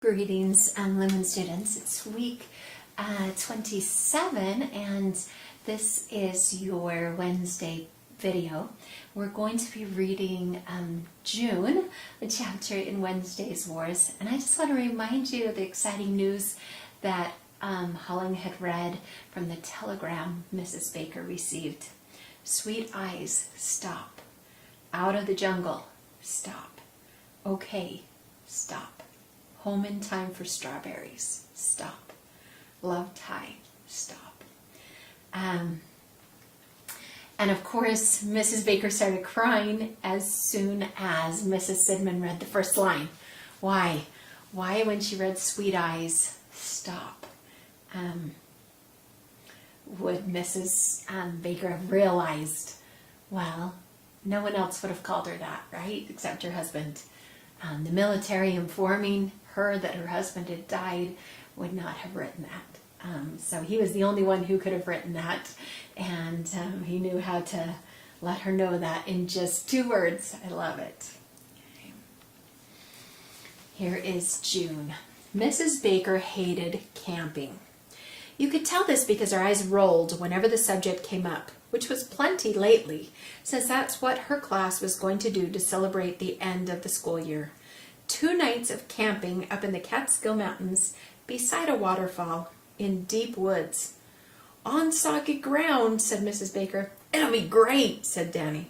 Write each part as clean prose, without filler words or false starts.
Greetings, Lumen students. It's week 27 and this is your Wednesday video. We're going to be reading June, the chapter in Wednesday's Wars, and I just want to remind you of the exciting news that Holling had read from the telegram Mrs. Baker received. Sweet eyes, stop. Out of the jungle, stop. Okay, stop. Home in time for strawberries, stop. Love Ty, stop. And of course, Mrs. Baker started crying as soon as Mrs. Sidman read the first line. Why? Why when she read sweet eyes, stop? Would Mrs. Baker have realized? Well, no one else would have called her that, right? Except her husband. The military informing her that her husband had died would not have written that. So he was the only one who could have written that, and he knew how to let her know that in just 2 words. I love it. Okay. Here is June. Mrs. Baker hated camping. You could tell this because her eyes rolled whenever the subject came up, which was plenty lately, since that's what her class was going to do to celebrate the end of the school year. 2 nights of camping up in the Catskill Mountains beside a waterfall in deep woods. On soggy ground, said Mrs. Baker. It'll be great, said Danny.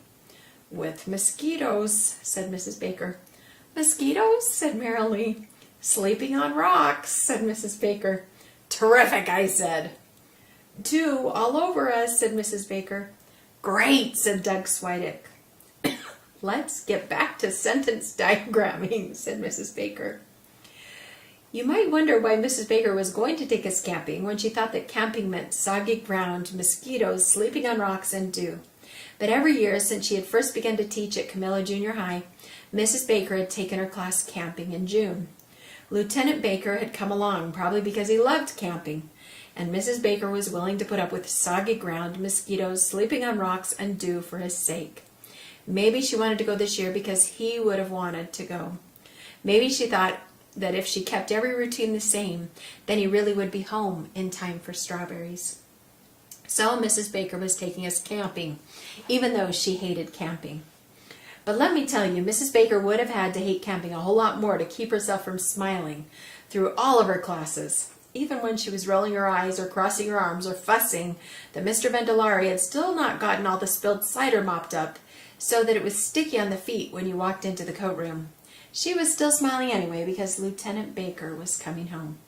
With mosquitoes, said Mrs. Baker. Mosquitoes, said Mary Lee. Sleeping on rocks, said Mrs. Baker. Terrific, I said. 2 all over us, said Mrs. Baker. Great, said Doug Swidick. Let's get back to sentence diagramming, said Mrs. Baker. You might wonder why Mrs. Baker was going to take us camping when she thought that camping meant soggy ground, mosquitoes, sleeping on rocks, and dew. But every year since she had first begun to teach at Camilla Junior High, Mrs. Baker had taken her class camping in June. Lieutenant Baker had come along, probably because he loved camping, and Mrs. Baker was willing to put up with soggy ground, mosquitoes, sleeping on rocks, and dew for his sake. Maybe she wanted to go this year because he would have wanted to go. Maybe she thought that if she kept every routine the same, then he really would be home in time for strawberries. So Mrs. Baker was taking us camping, even though she hated camping. But let me tell you, Mrs. Baker would have had to hate camping a whole lot more to keep herself from smiling through all of her classes, even when she was rolling her eyes or crossing her arms or fussing that Mr. Vendelari had still not gotten all the spilled cider mopped up so that it was sticky on the feet when you walked into the coat room. She was still smiling anyway because Lieutenant Baker was coming home.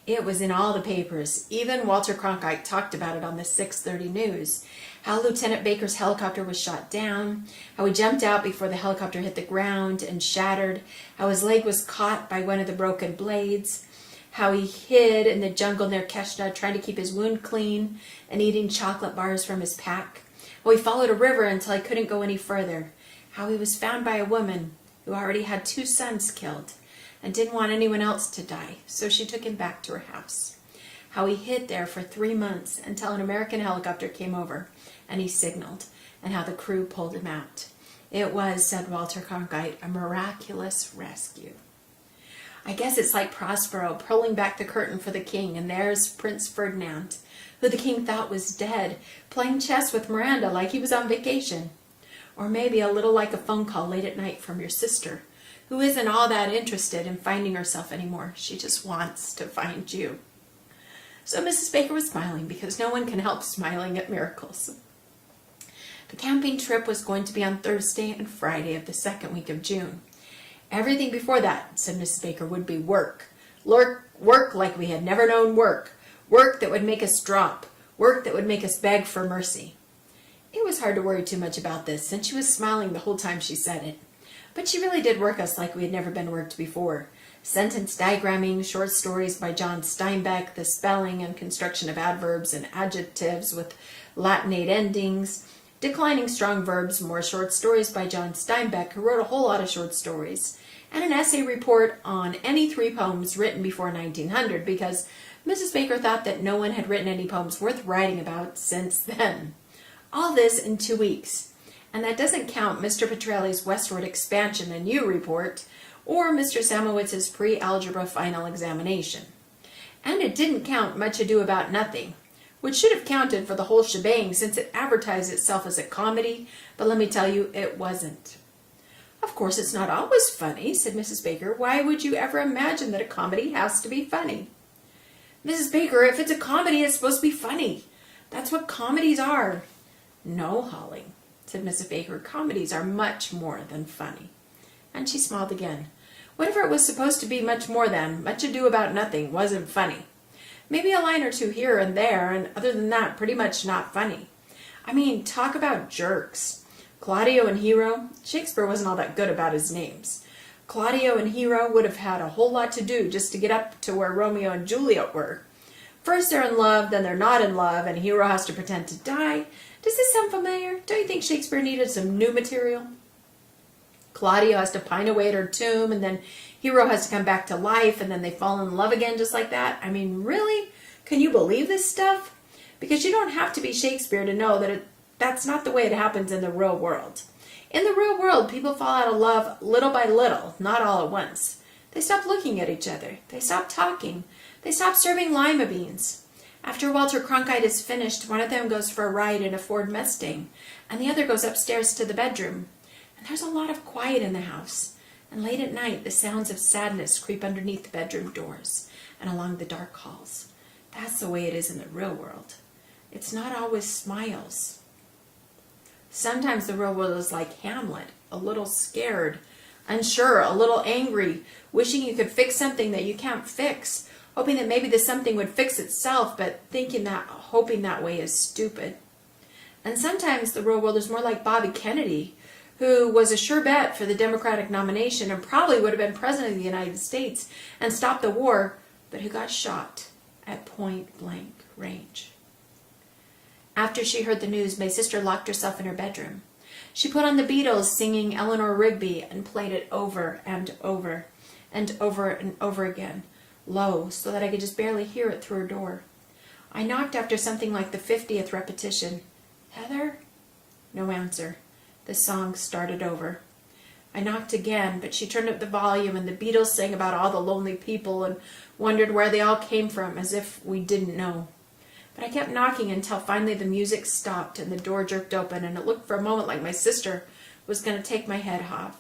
It was in all the papers. Even Walter Cronkite talked about it on the 6:30 news. How Lieutenant Baker's helicopter was shot down, how he jumped out before the helicopter hit the ground and shattered, how his leg was caught by one of the broken blades, how he hid in the jungle near Keshna trying to keep his wound clean and eating chocolate bars from his pack, how he followed a river until he couldn't go any further, how he was found by a woman who already had 2 sons killed and didn't want anyone else to die, so she took him back to her house. How he hid there for 3 months until an American helicopter came over and he signaled, and how the crew pulled him out. It was, said Walter Cronkite, a miraculous rescue. I guess it's like Prospero pulling back the curtain for the king, and there's Prince Ferdinand, who the king thought was dead, playing chess with Miranda like he was on vacation. Or maybe a little like a phone call late at night from your sister, who isn't all that interested in finding herself anymore. She just wants to find you. So Mrs. Baker was smiling because no one can help smiling at miracles. The camping trip was going to be on Thursday and Friday of the 2nd week of June. Everything before that, said Mrs. Baker, would be work. Work like we had never known work. Work that would make us drop. Work that would make us beg for mercy. It was hard to worry too much about this, since she was smiling the whole time she said it. But she really did work us like we had never been worked before. Sentence diagramming, short stories by John Steinbeck, the spelling and construction of adverbs and adjectives with Latinate endings, declining strong verbs, more short stories by John Steinbeck, who wrote a whole lot of short stories, and an essay report on any 3 poems written before 1900, because Mrs. Baker thought that no one had written any poems worth writing about since then. All this in 2 weeks. And that doesn't count Mr. Petrelli's westward expansion and you report, or Mr. Samowitz's pre-algebra final examination. And it didn't count Much Ado About Nothing, which should have counted for the whole shebang since it advertised itself as a comedy, but let me tell you, it wasn't. "Of course it's not always funny," said Mrs. Baker. "Why would you ever imagine that a comedy has to be funny?" "Mrs. Baker, if it's a comedy, it's supposed to be funny. That's what comedies are." "No, Holly," said Mrs. Baker, "comedies are much more than funny." And she smiled again. Whatever it was supposed to be much more than, Much Ado About Nothing wasn't funny. Maybe a line or two here and there, and other than that, pretty much not funny. I mean, talk about jerks. Claudio and Hero, Shakespeare wasn't all that good about his names. Claudio and Hero would have had a whole lot to do just to get up to where Romeo and Juliet were. First they're in love, then they're not in love, and Hero has to pretend to die. Does this sound familiar? Don't you think Shakespeare needed some new material? Claudio has to pine away at her tomb, and then Hero has to come back to life, and then they fall in love again just like that. I mean, really? Can you believe this stuff? Because you don't have to be Shakespeare to know that that's not the way it happens in the real world. In the real world, people fall out of love little by little, not all at once. They stop looking at each other. They stop talking. They stop serving lima beans. After Walter Cronkite is finished, one of them goes for a ride in a Ford Mustang, and the other goes upstairs to the bedroom. And there's a lot of quiet in the house. And late at night, the sounds of sadness creep underneath the bedroom doors and along the dark halls. That's the way it is in the real world. It's not always smiles. Sometimes the real world is like Hamlet, a little scared, unsure, a little angry, wishing you could fix something that you can't fix, hoping that maybe the something would fix itself, but hoping that way is stupid. And sometimes the real world is more like Bobby Kennedy, who was a sure bet for the Democratic nomination and probably would have been president of the United States and stopped the war, but who got shot at point-blank range. After she heard the news, my sister locked herself in her bedroom. She put on the Beatles singing Eleanor Rigby and played it over and over and over and over again, low, so that I could just barely hear it through her door. I knocked after something like the 50th repetition. "Heather?" No answer. The song started over. I knocked again, but she turned up the volume, and the Beatles sang about all the lonely people and wondered where they all came from, as if we didn't know. But I kept knocking until finally the music stopped and the door jerked open, and it looked for a moment like my sister was going to take my head off.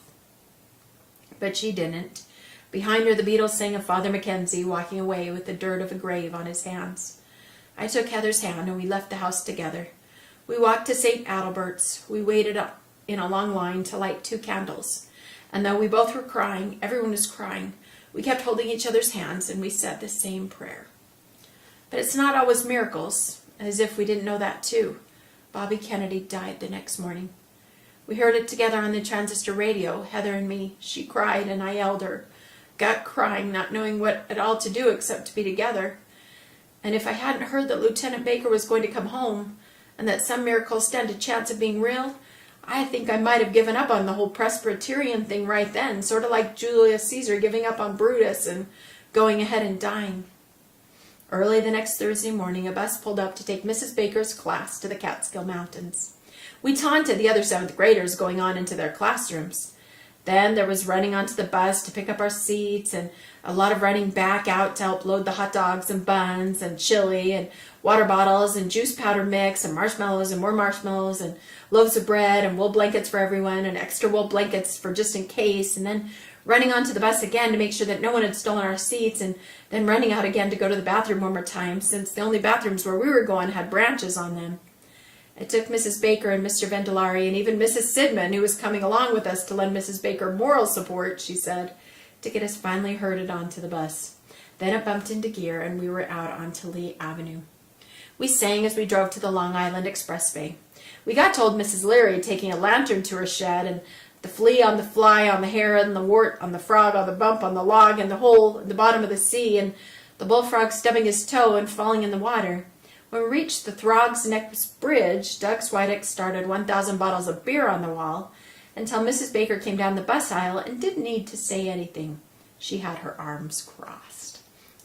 But she didn't. Behind her, the Beatles sang of Father Mackenzie walking away with the dirt of a grave on his hands. I took Heather's hand, and we left the house together. We walked to St. Adalbert's. We waited up in a long line to light 2 candles. And though we both were crying, everyone was crying, we kept holding each other's hands, and we said the same prayer. But it's not always miracles, as if we didn't know that too. Bobby Kennedy died the next morning. We heard it together on the transistor radio, Heather and me. She cried and I yelled her, got crying, not knowing what at all to do except to be together. And if I hadn't heard that Lieutenant Baker was going to come home, and that some miracles stand a chance of being real, I think I might have given up on the whole Presbyterian thing right then, sort of like Julius Caesar giving up on Brutus and going ahead and dying. Early the next Thursday morning, a bus pulled up to take Mrs. Baker's class to the Catskill Mountains. We taunted the other 7th graders going on into their classrooms. Then there was running onto the bus to pick up our seats, and a lot of running back out to help load the hot dogs and buns and chili and water bottles and juice powder mix and marshmallows and more marshmallows and loaves of bread and wool blankets for everyone and extra wool blankets for just in case, and then running onto the bus again to make sure that no one had stolen our seats, and then running out again to go to the bathroom one more time, since the only bathrooms where we were going had branches on them. It took Mrs. Baker and Mr. Vendelari and even Mrs. Sidman, who was coming along with us to lend Mrs. Baker moral support, she said, to get us finally herded onto the bus. Then it bumped into gear, and we were out onto Lee Avenue. We sang as we drove to the Long Island Expressway. We got told Mrs. Leary taking a lantern to her shed, and the flea on the fly on the heron, the wart on the frog, on the bump on the log, and the hole in the bottom of the sea, and the bullfrog stubbing his toe and falling in the water. When we reached the Throgs Neck Bridge, Doug Switek started 1,000 bottles of beer on the wall until Mrs. Baker came down the bus aisle and didn't need to say anything. She had her arms crossed.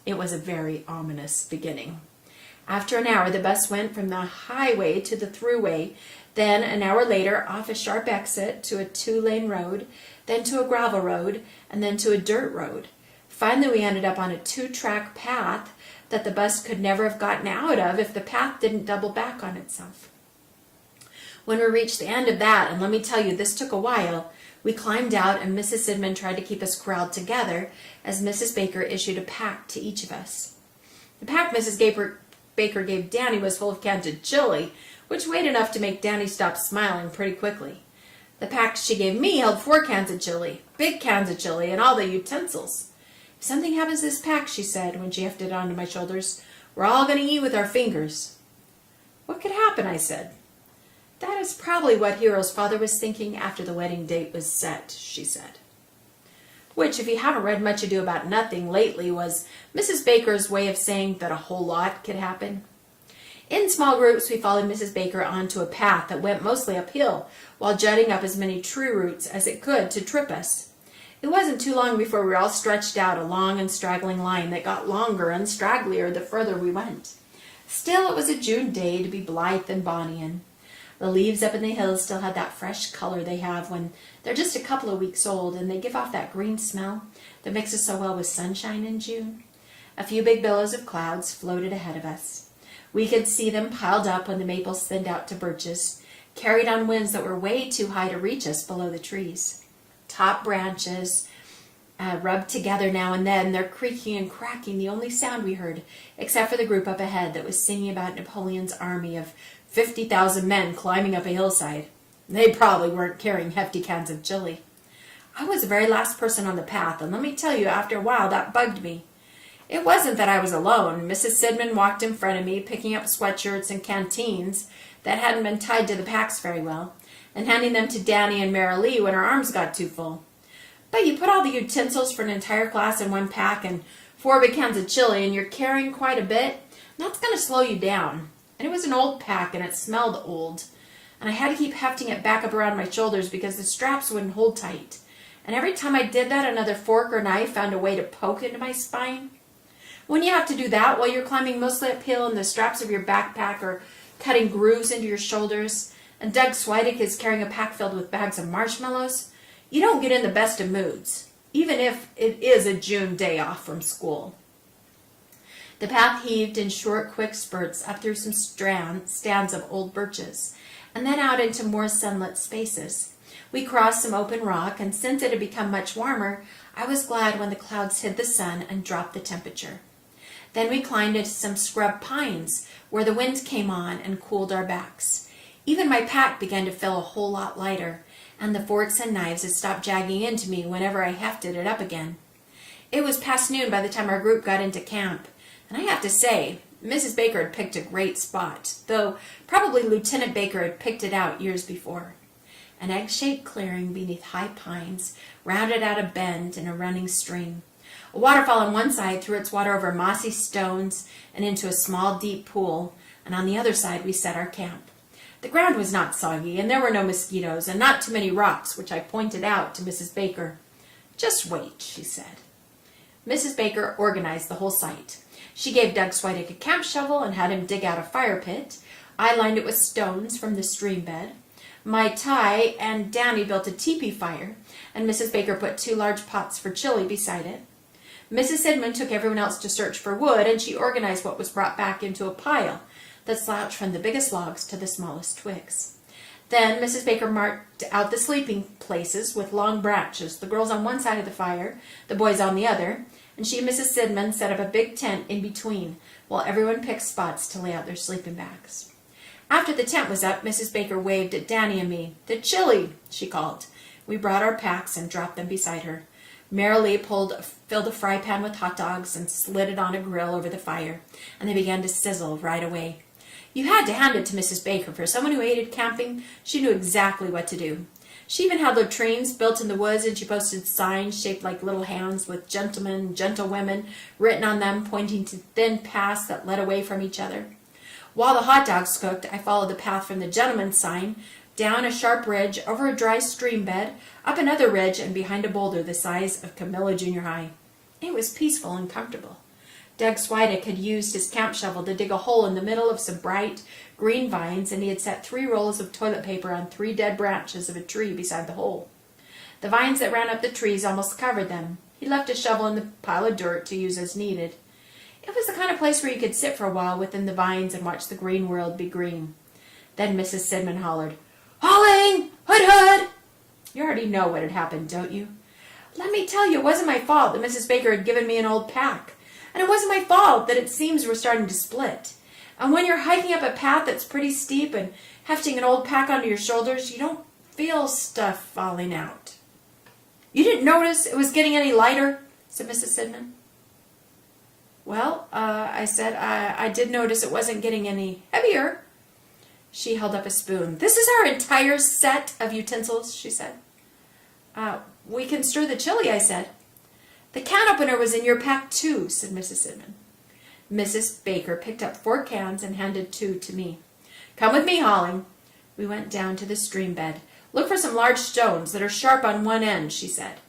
It was a very ominous beginning. After an hour, the bus went from the highway to the thruway, then an hour later off a sharp exit to a 2-lane road, then to a gravel road, and then to a dirt road. Finally, we ended up on a 2-track path that the bus could never have gotten out of if the path didn't double back on itself. When we reached the end of that, and let me tell you, this took a while, we climbed out and Mrs. Sidman tried to keep us corralled together as Mrs. Baker issued a pack to each of us. The pack Mrs. Baker gave Danny was full of cans of chili, which weighed enough to make Danny stop smiling pretty quickly. The pack she gave me held 4 cans of chili, big cans of chili, and all the utensils. If something happens to this pack, she said when she hefted it onto my shoulders, we're all going to eat with our fingers. What could happen, I said. That is probably what Hero's father was thinking after the wedding date was set, she said. Which, if you haven't read Much Ado About Nothing lately, was Mrs. Baker's way of saying that a whole lot could happen. In small groups, we followed Mrs. Baker onto a path that went mostly uphill, while jutting up as many tree roots as it could to trip us. It wasn't too long before we were all stretched out a long and straggling line that got longer and stragglier the further we went. Still, it was a June day to be blithe and bonny in. The leaves up in the hills still had that fresh color they have when they're just a couple of weeks old, and they give off that green smell that mixes so well with sunshine in June. A few big billows of clouds floated ahead of us. We could see them piled up when the maples thinned out to birches, carried on winds that were way too high to reach us below the trees. Top branches rubbed together now and then, their creaking and cracking the only sound we heard, except for the group up ahead that was singing about Napoleon's army of 50,000 men climbing up a hillside. They probably weren't carrying hefty cans of chili. I was the very last person on the path, and let me tell you, after a while, that bugged me. It wasn't that I was alone. Mrs. Sidman walked in front of me, picking up sweatshirts and canteens that hadn't been tied to the packs very well, and handing them to Danny and Marilee when her arms got too full. But you put all the utensils for an entire class in one pack and 4 big cans of chili, and you're carrying quite a bit, and that's going to slow you down. And it was an old pack, and it smelled old. And I had to keep hefting it back up around my shoulders because the straps wouldn't hold tight. And every time I did that, another fork or knife found a way to poke into my spine. When you have to do that while you're climbing mostly uphill and the straps of your backpack are cutting grooves into your shoulders, and Doug Switek is carrying a pack filled with bags of marshmallows, you don't get in the best of moods, even if it is a June day off from school. The path heaved in short, quick spurts up through some stands of old birches, and then out into more sunlit spaces. We crossed some open rock, and since it had become much warmer, I was glad when the clouds hid the sun and dropped the temperature. Then we climbed into some scrub pines, where the wind came on and cooled our backs. Even my pack began to feel a whole lot lighter, and the forks and knives had stopped jagging into me whenever I hefted it up again. It was past noon by the time our group got into camp, and I have to say, Mrs. Baker had picked a great spot, though probably Lieutenant Baker had picked it out years before. An egg-shaped clearing beneath high pines rounded out a bend in a running stream. A waterfall on one side threw its water over mossy stones and into a small, deep pool, and on the other side we set our camp. The ground was not soggy, and there were no mosquitoes, and not too many rocks, which I pointed out to Mrs. Baker. "Just wait," she said. Mrs. Baker organized the whole site. She gave Doug Switek a camp shovel and had him dig out a fire pit. I lined it with stones from the stream bed. My Ty and Danny built a teepee fire, and Mrs. Baker put 2 large pots for chili beside it. Mrs. Sidman took everyone else to search for wood, and she organized what was brought back into a pile that slouched from the biggest logs to the smallest twigs. Then Mrs. Baker marked out the sleeping places with long branches, the girls on one side of the fire, the boys on the other, and she and Mrs. Sidman set up a big tent in between, while everyone picked spots to lay out their sleeping bags. After the tent was up, Mrs. Baker waved at Danny and me. "The chili," she called. We brought our packs and dropped them beside her. Marilee filled a fry pan with hot dogs and slid it on a grill over the fire, and they began to sizzle right away. You had to hand it to Mrs. Baker. For someone who hated camping, she knew exactly what to do. She even had latrines built in the woods, and she posted signs shaped like little hands with gentlemen and gentlewomen written on them, pointing to thin paths that led away from each other. While the hot dogs cooked, I followed the path from the gentleman's sign, down a sharp ridge, over a dry stream bed, up another ridge, and behind a boulder the size of Camilla Junior High. It was peaceful and comfortable. Doug Switek had used his camp shovel to dig a hole in the middle of some bright green vines, and he had set 3 rolls of toilet paper on 3 dead branches of a tree beside the hole. The vines that ran up the trees almost covered them. He left his shovel in the pile of dirt to use as needed. It was the kind of place where you could sit for a while within the vines and watch the green world be green. Then Mrs. Sidman hollered, "Holling! Hood hood!" You already know what had happened, don't you? Let me tell you, it wasn't my fault that Mrs. Baker had given me an old pack. And it wasn't my fault that its seams were starting to split. And when you're hiking up a path that's pretty steep and hefting an old pack onto your shoulders, you don't feel stuff falling out. "You didn't notice it was getting any lighter?" said Mrs. Sidman. "Well, I said, I did notice it wasn't getting any heavier." She held up a spoon. "This is our entire set of utensils," she said. "We can stir the chili," I said. "The can opener was in your pack too," said Mrs. Sidman. Mrs. Baker picked up 4 cans and handed 2 to me. "Come with me, Holling." We went down to the stream bed. "Look for some large stones that are sharp on one end," she said.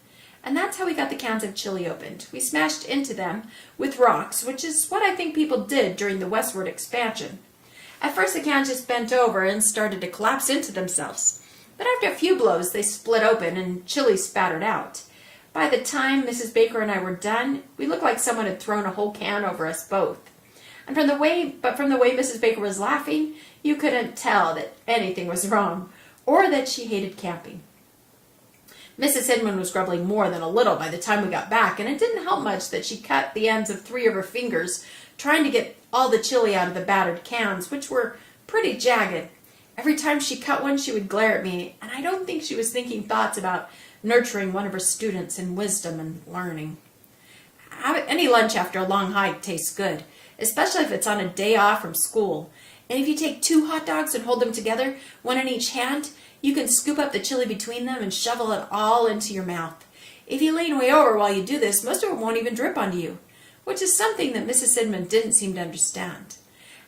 And that's how we got the cans of chili opened. We smashed into them with rocks, which is what I think people did during the westward expansion. At first the cans just bent over and started to collapse into themselves. But after a few blows, they split open and chili spattered out. By the time Mrs. Baker and I were done, we looked like someone had thrown a whole can over us both. And from the way Mrs. Baker was laughing, you couldn't tell that anything was wrong, or that she hated camping. Mrs. Sidman was grumbling more than a little by the time we got back, and it didn't help much that she cut the ends of 3 of her fingers trying to get all the chili out of the battered cans, which were pretty jagged. Every time she cut one, she would glare at me, and I don't think she was thinking thoughts about nurturing one of her students in wisdom and learning. Any lunch after a long hike tastes good, especially if it's on a day off from school. And if you take 2 hot dogs and hold them together, one in each hand, you can scoop up the chili between them and shovel it all into your mouth. If you lean way over while you do this, most of it won't even drip onto you, which is something that Mrs. Sidman didn't seem to understand.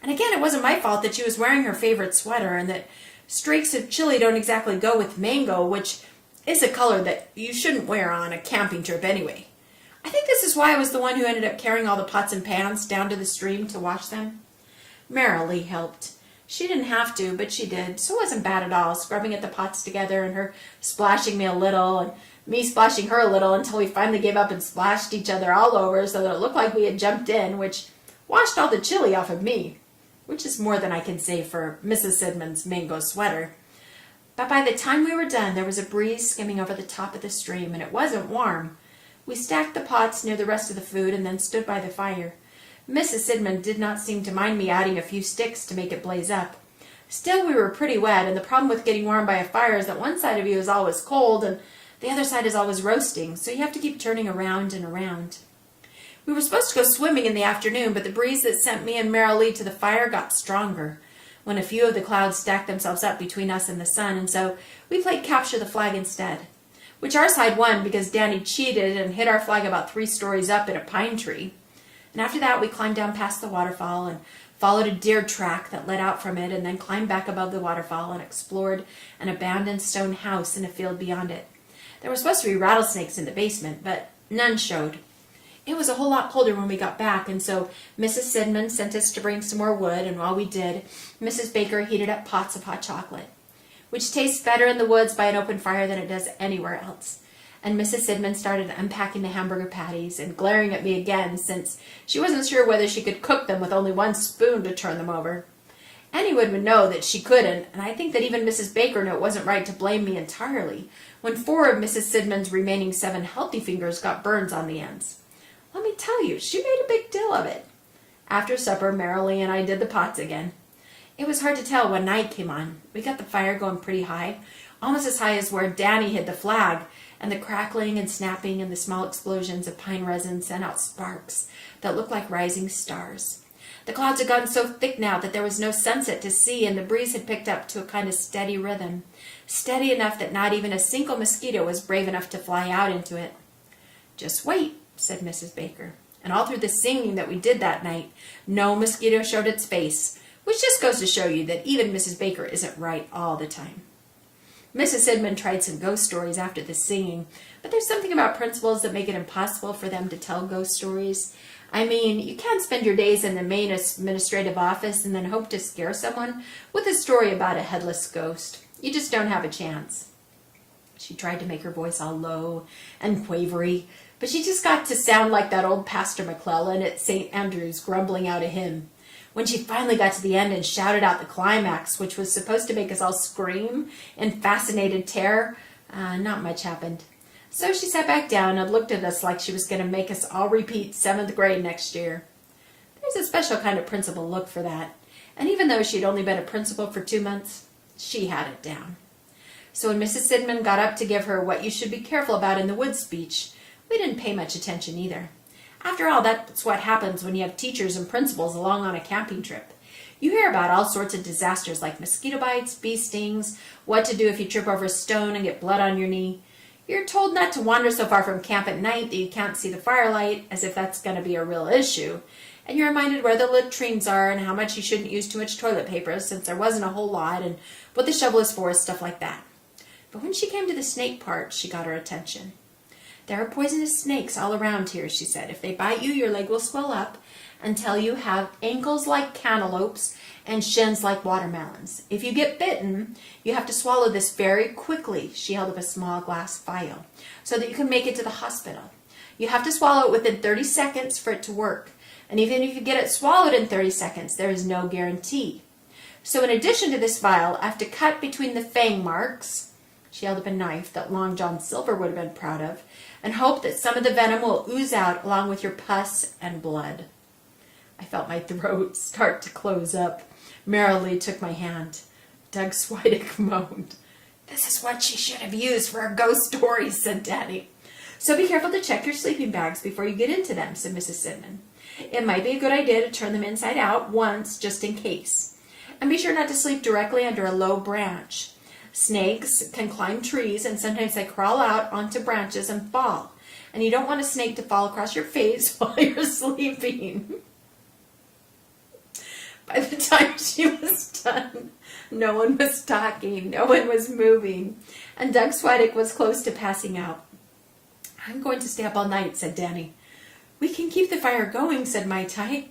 And again, it wasn't my fault that she was wearing her favorite sweater and that streaks of chili don't exactly go with mango, which is a color that you shouldn't wear on a camping trip anyway. I think this is why I was the one who ended up carrying all the pots and pans down to the stream to wash them. Marilee helped. She didn't have to, but she did, so it wasn't bad at all, scrubbing at the pots together and her splashing me a little and me splashing her a little until we finally gave up and splashed each other all over so that it looked like we had jumped in, which washed all the chili off of me, which is more than I can say for Mrs. Sidman's mango sweater. But by the time we were done, there was a breeze skimming over the top of the stream, and it wasn't warm. We stacked the pots near the rest of the food and then stood by the fire. Mrs. Sidman did not seem to mind me adding a few sticks to make it blaze up. Still, we were pretty wet, and the problem with getting warm by a fire is that one side of you is always cold and the other side is always roasting, so you have to keep turning around and around. We were supposed to go swimming in the afternoon, but the breeze that sent me and Marilee to the fire got stronger when a few of the clouds stacked themselves up between us and the sun, and so we played capture the flag instead, which our side won because Danny cheated and hid our flag about 3 stories up in a pine tree. And after that, we climbed down past the waterfall and followed a deer track that led out from it, and then climbed back above the waterfall and explored an abandoned stone house in a field beyond it. There were supposed to be rattlesnakes in the basement, but none showed. It was a whole lot colder when we got back, and so Mrs. Sidman sent us to bring some more wood, and while we did, Mrs. Baker heated up pots of hot chocolate, which tastes better in the woods by an open fire than it does anywhere else. And Mrs. Sidman started unpacking the hamburger patties and glaring at me again, since she wasn't sure whether she could cook them with only 1 spoon to turn them over. Anyone would know that she couldn't, and I think that even Mrs. Baker knew it wasn't right to blame me entirely when 4 of Mrs. Sidman's remaining 7 healthy fingers got burns on the ends. Let me tell you, she made a big deal of it. After supper, Marilee and I did the pots again. It was hard to tell when night came on. We got the fire going pretty high, almost as high as where Danny hid the flag, and the crackling and snapping and the small explosions of pine resin sent out sparks that looked like rising stars. The clouds had gotten so thick now that there was no sunset to see, and the breeze had picked up to a kind of steady rhythm, steady enough that not even a single mosquito was brave enough to fly out into it. "Just wait," said Mrs. Baker. And all through the singing that we did that night, no mosquito showed its face, which just goes to show you that even Mrs. Baker isn't right all the time. Mrs. Sidman tried some ghost stories after the singing, but there's something about principals that make it impossible for them to tell ghost stories. I mean, you can't spend your days in the main administrative office and then hope to scare someone with a story about a headless ghost. You just don't have a chance. She tried to make her voice all low and quavery, but she just got to sound like that old Pastor McClellan at St. Andrew's grumbling out a hymn. When she finally got to the end and shouted out the climax, which was supposed to make us all scream in fascinated terror, not much happened. So she sat back down and looked at us like she was going to make us all repeat 7th grade next year. There's a special kind of principal look for that. And even though she'd only been a principal for 2 months, she had it down. So when Mrs. Sidman got up to give her what you should be careful about in the woods speech, we didn't pay much attention either. After all, that's what happens when you have teachers and principals along on a camping trip. You hear about all sorts of disasters like mosquito bites, bee stings, what to do if you trip over a stone and get blood on your knee. You're told not to wander so far from camp at night that you can't see the firelight, as if that's going to be a real issue. And you're reminded where the latrines are and how much you shouldn't use too much toilet paper since there wasn't a whole lot, and what the shovel is for, stuff like that. But when she came to the snake part, she got her attention. There are poisonous snakes all around here, she said. If they bite you, your leg will swell up until you have ankles like cantaloupes and shins like watermelons. If you get bitten, you have to swallow this very quickly. She held up a small glass vial so that you can make it to the hospital. You have to swallow it within 30 seconds for it to work. And even if you get it swallowed in 30 seconds, there is no guarantee. So in addition to this vial, I have to cut between the fang marks. She held up a knife that Long John Silver would have been proud of, and hope that some of the venom will ooze out along with your pus and blood. I felt my throat start to close up. Merrily took my hand. Doug Switek moaned. This is what she should have used for her ghost stories, said Daddy. So be careful to check your sleeping bags before you get into them, said Mrs. Sidman. It might be a good idea to turn them inside out once, just in case. And be sure not to sleep directly under a low branch. Snakes can climb trees, and sometimes they crawl out onto branches and fall. And you don't want a snake to fall across your face while you're sleeping. By the time she was done, no one was talking, no one was moving, and Doug Switek was close to passing out. I'm going to stay up all night, said Danny. We can keep the fire going, said Mai Tai.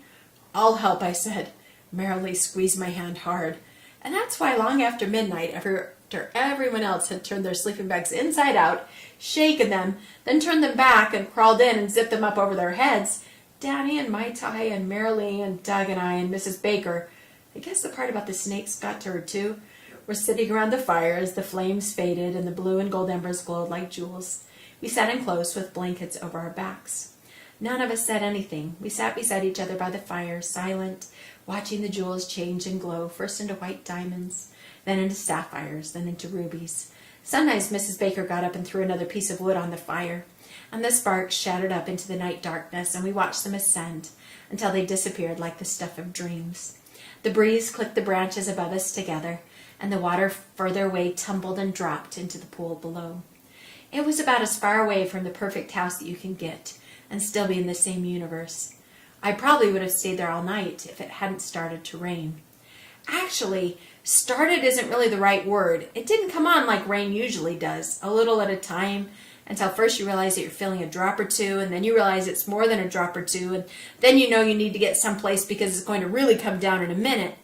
I'll help, I said. Merrily squeezed my hand hard. And that's why long after midnight, after everyone else had turned their sleeping bags inside out, shaken them, then turned them back and crawled in and zipped them up over their heads, Danny and Mai Tai and Merrily and Doug and I and Mrs. Baker, I guess the part about the snakes got to her too, were sitting around the fire as the flames faded and the blue and gold embers glowed like jewels. We sat in close with blankets over our backs. None of us said anything. We sat beside each other by the fire, silent, watching the jewels change and glow, first into white diamonds, then into sapphires, then into rubies. Sometimes Mrs. Baker got up and threw another piece of wood on the fire, and the sparks shattered up into the night darkness, and we watched them ascend until they disappeared like the stuff of dreams. The breeze clicked the branches above us together, and the water further away tumbled and dropped into the pool below. It was about as far away from the perfect house that you can get, and still be in the same universe. I probably would have stayed there all night if it hadn't started to rain. Actually, started isn't really the right word. It didn't come on like rain usually does, a little at a time, until first you realize that you're feeling a drop or two, and then you realize it's more than a drop or two, and then you know you need to get someplace because it's going to really come down in a minute.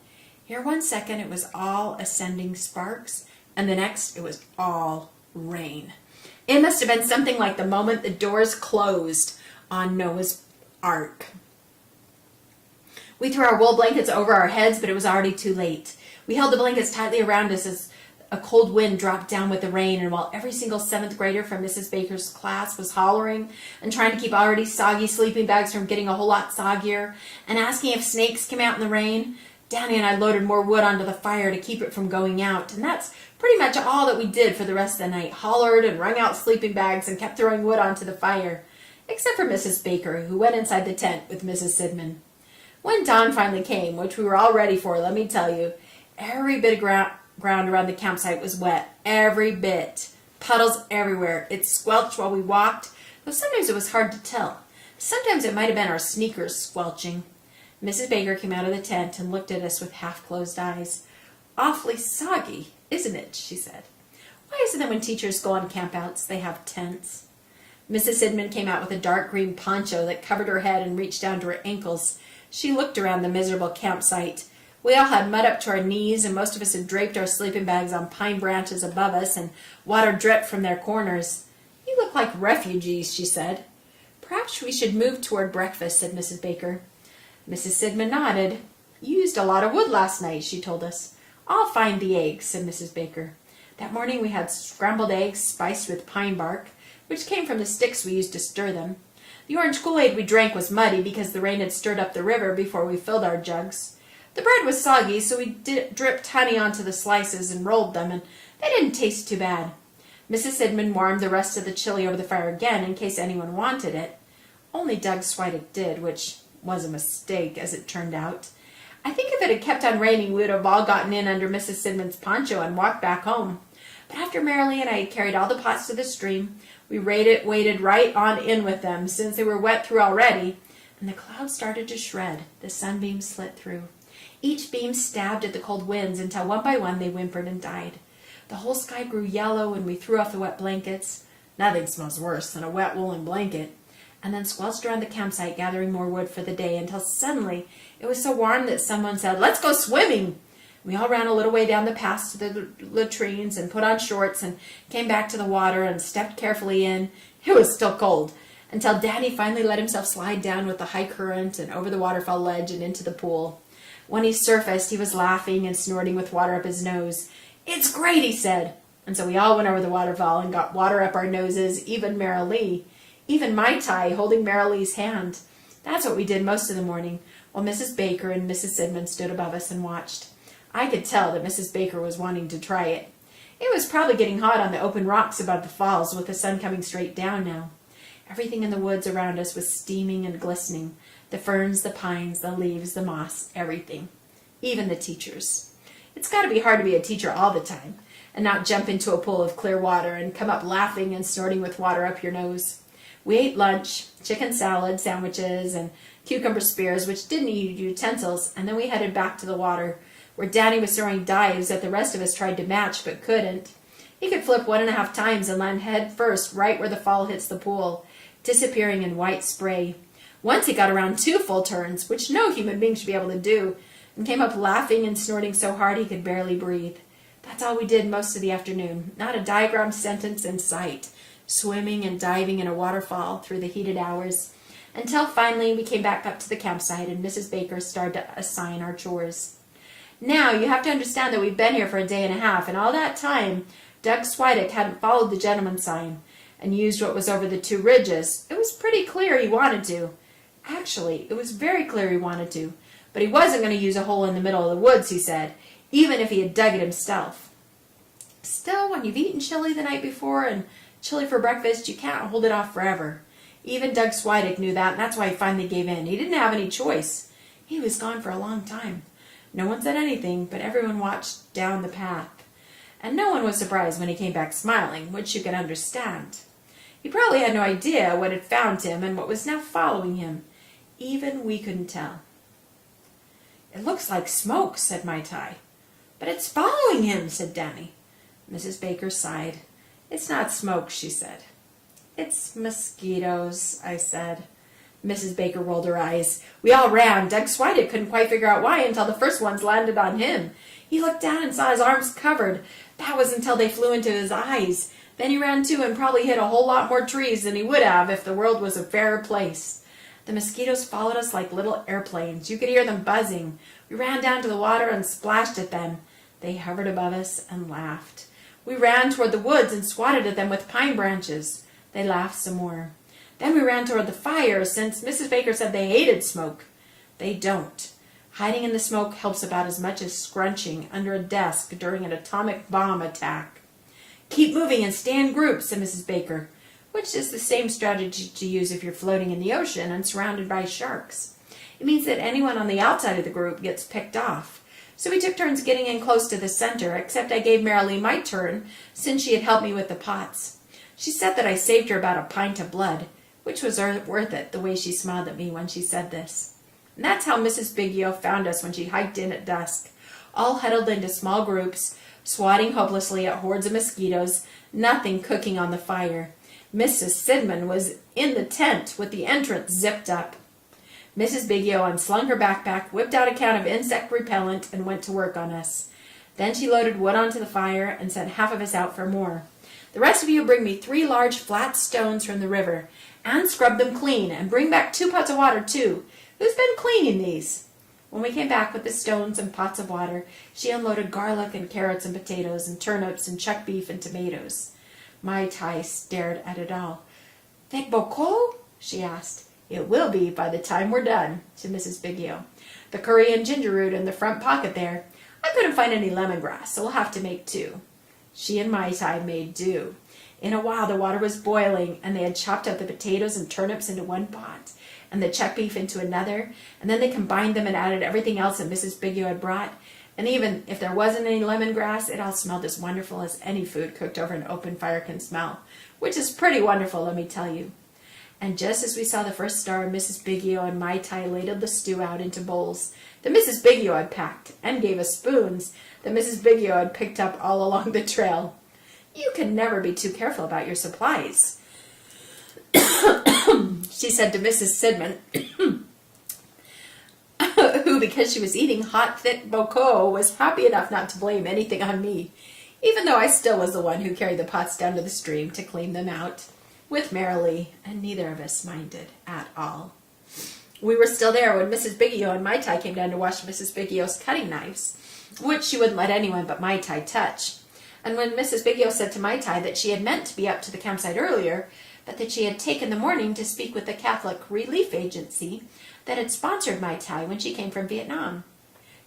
Here 1 second it was all ascending sparks, and the next it was all rain. It must have been something like the moment the doors closed on Noah's Ark. We threw our wool blankets over our heads, but it was already too late. We held the blankets tightly around us as a cold wind dropped down with the rain, and while every single 7th grader from Mrs. Baker's class was hollering and trying to keep already soggy sleeping bags from getting a whole lot soggier and asking if snakes came out in the rain, Danny and I loaded more wood onto the fire to keep it from going out, and that's pretty much all that we did for the rest of the night. Hollered and wrung out sleeping bags and kept throwing wood onto the fire, except for Mrs. Baker, who went inside the tent with Mrs. Sidman. When dawn finally came, which we were all ready for, let me tell you, every bit of ground around the campsite was wet. Every bit. Puddles everywhere. It squelched while we walked, though sometimes it was hard to tell. Sometimes it might have been our sneakers squelching. Mrs. Baker came out of the tent and looked at us with half-closed eyes. Awfully soggy, isn't it? She said. Why is it that when teachers go on campouts, they have tents? Mrs. Sidman came out with a dark green poncho that covered her head and reached down to her ankles. She looked around the miserable campsite. We all had mud up to our knees, and most of us had draped our sleeping bags on pine branches above us, and water dripped from their corners. "You look like refugees," she said. "Perhaps we should move toward breakfast," said Mrs. Baker. Mrs. Sidman nodded. "You used a lot of wood last night," she told us. "I'll find the eggs," said Mrs. Baker. That morning we had scrambled eggs spiced with pine bark, which came from the sticks we used to stir them. The orange Kool-Aid we drank was muddy because the rain had stirred up the river before we filled our jugs. The bread was soggy, so we dripped honey onto the slices and rolled them, and they didn't taste too bad. Mrs. Sidman warmed the rest of the chili over the fire again in case anyone wanted it. Only Doug Switek did, which was a mistake, as it turned out. I think if it had kept on raining, we would have all gotten in under Mrs. Sidman's poncho and walked back home. But after Marilee and I had carried all the pots to the stream, we waded right on in with them, since they were wet through already, and the clouds started to shred. The sunbeams slit through. Each beam stabbed at the cold winds until one by one they whimpered and died. The whole sky grew yellow, and we threw off the wet blankets. Nothing smells worse than a wet woolen blanket. And then squelched around the campsite, gathering more wood for the day, until suddenly it was so warm that someone said, "Let's go swimming." We all ran a little way down the path to the latrines and put on shorts and came back to the water and stepped carefully in. It was still cold, until Daddy finally let himself slide down with the high current and over the waterfall ledge and into the pool. When he surfaced, he was laughing and snorting with water up his nose. "It's great," he said. And so we all went over the waterfall and got water up our noses, even Marilee. Even Mai Tai, holding Marilee's hand. That's what we did most of the morning, while Mrs. Baker and Mrs. Sidman stood above us and watched. I could tell that Mrs. Baker was wanting to try it. It was probably getting hot on the open rocks above the falls, with the sun coming straight down now. Everything in the woods around us was steaming and glistening. The ferns, the pines, the leaves, the moss, everything. Even the teachers. It's got to be hard to be a teacher all the time, and not jump into a pool of clear water and come up laughing and snorting with water up your nose. We ate lunch, chicken salad, sandwiches, and cucumber spears, which didn't need utensils, and then we headed back to the water, where Daddy was throwing dives that the rest of us tried to match but couldn't. He could flip 1.5 times and land head first right where the fall hits the pool, disappearing in white spray. Once he got around 2 full turns, which no human being should be able to do, and came up laughing and snorting so hard he could barely breathe. That's all we did most of the afternoon, not a diagrammed sentence in sight, swimming and diving in a waterfall through the heated hours, until finally we came back up to the campsite and Mrs. Baker started to assign our chores. Now, you have to understand that we've been here for a day and a half, and all that time, Doug Switek hadn't followed the gentleman's sign and used what was over the 2 ridges. It was pretty clear he wanted to. Actually, it was very clear he wanted to, but he wasn't going to use a hole in the middle of the woods, he said, even if he had dug it himself. Still, when you've eaten chili the night before and chili for breakfast, you can't hold it off forever. Even Doug Switek knew that, and that's why he finally gave in. He didn't have any choice. He was gone for a long time. No one said anything, but everyone watched down the path. And no one was surprised when he came back smiling, which you can understand. He probably had no idea what had found him and what was now following him. Even we couldn't tell. "It looks like smoke," said Mai Tai. "But it's following him," said Danny. Mrs. Baker sighed. "It's not smoke," she said. "It's mosquitoes," I said. Mrs. Baker rolled her eyes. We all ran. Doug Switek couldn't quite figure out why until the first ones landed on him. He looked down and saw his arms covered. That was until they flew into his eyes. Then he ran too and probably hit a whole lot more trees than he would have if the world was a fairer place. The mosquitoes followed us like little airplanes. You could hear them buzzing. We ran down to the water and splashed at them. They hovered above us and laughed. We ran toward the woods and swatted at them with pine branches. They laughed some more. Then we ran toward the fire, since Mrs. Baker said they hated smoke. They don't. Hiding in the smoke helps about as much as scrunching under a desk during an atomic bomb attack. "Keep moving and stay in groups," said Mrs. Baker, which is the same strategy to use if you're floating in the ocean and surrounded by sharks. It means that anyone on the outside of the group gets picked off. So we took turns getting in close to the center, except I gave Marilee my turn, since she had helped me with the pots. She said that I saved her about a pint of blood, which was worth it, the way she smiled at me when she said this. And that's how Mrs. Biggio found us when she hiked in at dusk, all huddled into small groups, swatting hopelessly at hordes of mosquitoes, nothing cooking on the fire. Mrs. Sidman was in the tent with the entrance zipped up. Mrs. Biggio unslung her backpack, whipped out a can of insect repellent, and went to work on us. Then she loaded wood onto the fire and sent half of us out for more. The rest of you bring me 3 large flat stones from the river, and scrub them clean, and bring back 2 pots of water too. Who's been cleaning these? When we came back with the stones and pots of water, she unloaded garlic and carrots and potatoes and turnips and chuck beef and tomatoes. Mai Tai stared at it all. "Fait beaucoup?" she asked. "It will be by the time we're done," to Mrs. Biggio. "The curry and ginger root in the front pocket there. I couldn't find any lemongrass, so we'll have to make 2. She and Mai Tai made do. In a while the water was boiling, and they had chopped up the potatoes and turnips into one pot, and the chuck beef into another, and then they combined them and added everything else that Mrs. Biggio had brought. And even if there wasn't any lemongrass, it all smelled as wonderful as any food cooked over an open fire can smell, which is pretty wonderful, let me tell you. And just as we saw the first star, Mrs. Biggio and Mai Tai ladled the stew out into bowls that Mrs. Biggio had packed, and gave us spoons that Mrs. Biggio had picked up all along the trail. You can never be too careful about your supplies, she said to Mrs. Sidman, who, because she was eating hot, thick bocaux, was happy enough not to blame anything on me, even though I still was the one who carried the pots down to the stream to clean them out with Merrily, and neither of us minded at all. We were still there when Mrs. Biggio and Mai Tai came down to wash Mrs. Biggio's cutting knives, which she wouldn't let anyone but Mai Tai touch. And when Mrs. Biggio said to Mai Tai that she had meant to be up to the campsite earlier, but that she had taken the morning to speak with the Catholic Relief Agency that had sponsored Mai Tai when she came from Vietnam.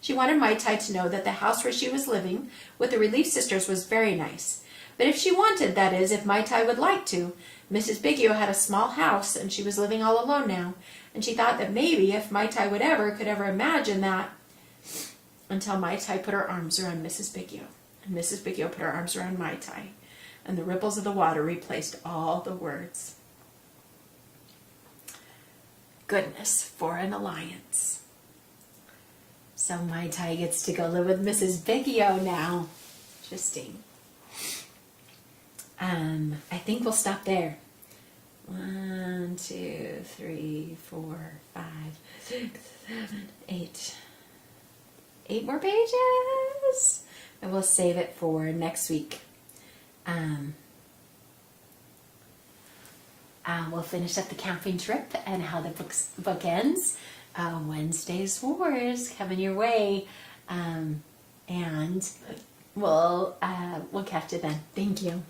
She wanted Mai Tai to know that the house where she was living with the Relief Sisters was very nice. But if she wanted, that is, if Mai Tai would like to, Mrs. Biggio had a small house and she was living all alone now, and she thought that maybe if Mai Tai could ever imagine that, until Mai Tai put her arms around Mrs. Biggio, and Mrs. Biggio put her arms around Mai Tai, and the ripples of the water replaced all the words. Goodness for an alliance. So Mai Tai gets to go live with Mrs. Biggio now. Interesting. I think we'll stop there. 1, 2, 3, 4, 5, 6, 7, 8. 8 more pages. And we'll save it for next week. We'll finish up the camping trip and how the book ends. Wednesday's Wars coming your way. And we'll catch you then. Thank you.